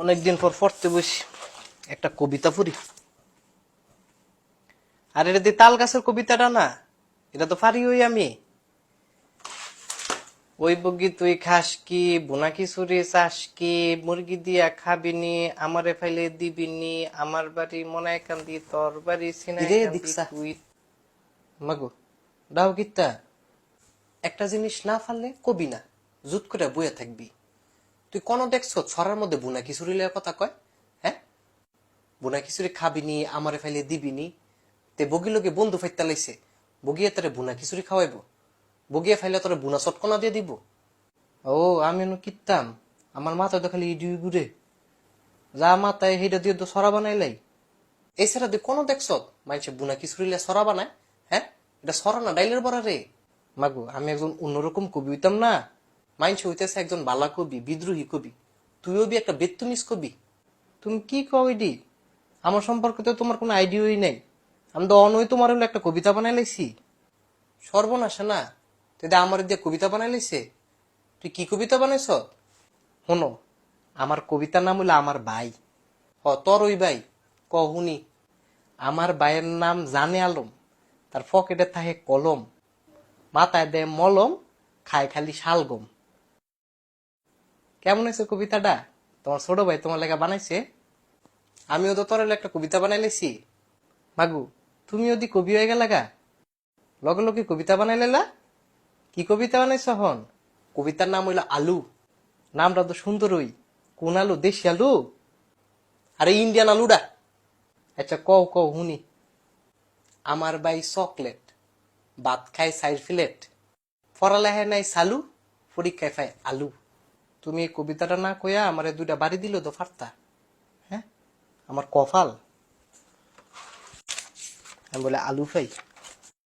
অনেকদিন পর পড়তে বসি, একটা কবিতা পড়ি। আর এটা দিয়ে তাল গাছের কবিতাটা না, এটা তো পারি ওই আমি। ওই বগি তুই খাস কি, বোনা খিচুড়ি চাস কি, মুরগি দিয়া খাবিনি, আমারে ফাইলে দিবিনি, আমার বাড়ি মনায় কান্দি তোর বাড়ি সিনায় কান্দি তুই। মাগো দাও গীতা, একটা জিনিস না ফাললে কবি না, জুত করে বইয়া থাকবি। তুই কোন দেখছ ছড়ার মধ্যে বুনা খিচুড়ি লইয়া কথা কয়? হ্যাঁ, বুনা খিচুড়ি খাবিনি, আমারে ফাইলে দিবিনি। তে বগি লোকে বন্ধু ফাইতা লাইছে, বগিয়ে তারে বুনা খিচুড়ি খাওয়াইব, বগিয়ে ফাইলে তোরে বুনা চটকনা দিয়ে দিব। ও আমি এনে কিতাম, আমার মাথায় তো খালি ইডি ঘুরে, যা মাথায় হেটা দিয়ে তো সরা বানাইলাই। এছাড়া তুই কোন দেখছ মানুষে বুনা খিচুড়ি লিয়া সরা বানায়? হ্যাঁ, এটা সরা না ডাইলের বড়া রে। মাগো আমি একজন অন্যরকম কবি হইতাম না, মাইনসে হইতেছে একজন বালা কবি, বিদ্রোহী কবি। তুইও বি একটা বেত্তুমিস কবি। তুমি কি কও এডি? আমার সম্পর্কে তো তোমার কোনো আইডিয়াই নাই। আমি তো অনই তোমার হলো একটা কবিতা বানাই লাইছি। সর্বনাশ না, তুই আমার দিয়ে কবিতা বানাই লাইছে। তুই কি কবিতা বানাইছ? শোনো, আমার কবিতার নাম হলো আমার ভাই। তোর ওই ভাই? ক শুনি। আমার ভাইয়ের নাম জানে আলম, তার পকেটে থাকে কলম, মাথায় দেয় মলম, খায় খালি শালগম। কেমন হয়েছে কবিতাটা? তোমার ছোট ভাই তোমার লেখা বানাইছে? আমিও তো তোর একটা কবিতা বানাই লেছি। মাগু তুমি যদি কবি হয়ে গেলা গা, লগে লগে কবিতা বানাই লেলা? কি কবিতা বানাইছ হন? কবিতার নাম হইল আলু। নামটা তো সুন্দরই। কোন আলু? দেশি আলু? আরে ইন্ডিয়ান আলুডা। আচ্ছা কও কও শুনি। আমার ভাই চকলেট, ভাত খায় সাইড ফিলেট, পড়ালেখায় নাই চালু, পরীক্ষায় পায় আলু। তুমি এই কবিতাটা না কইয়া আমার দুইটা বাড়ি দিল তো ফারতা। হ্যাঁ, আমার কপাল। আমি বলে আলু পাই।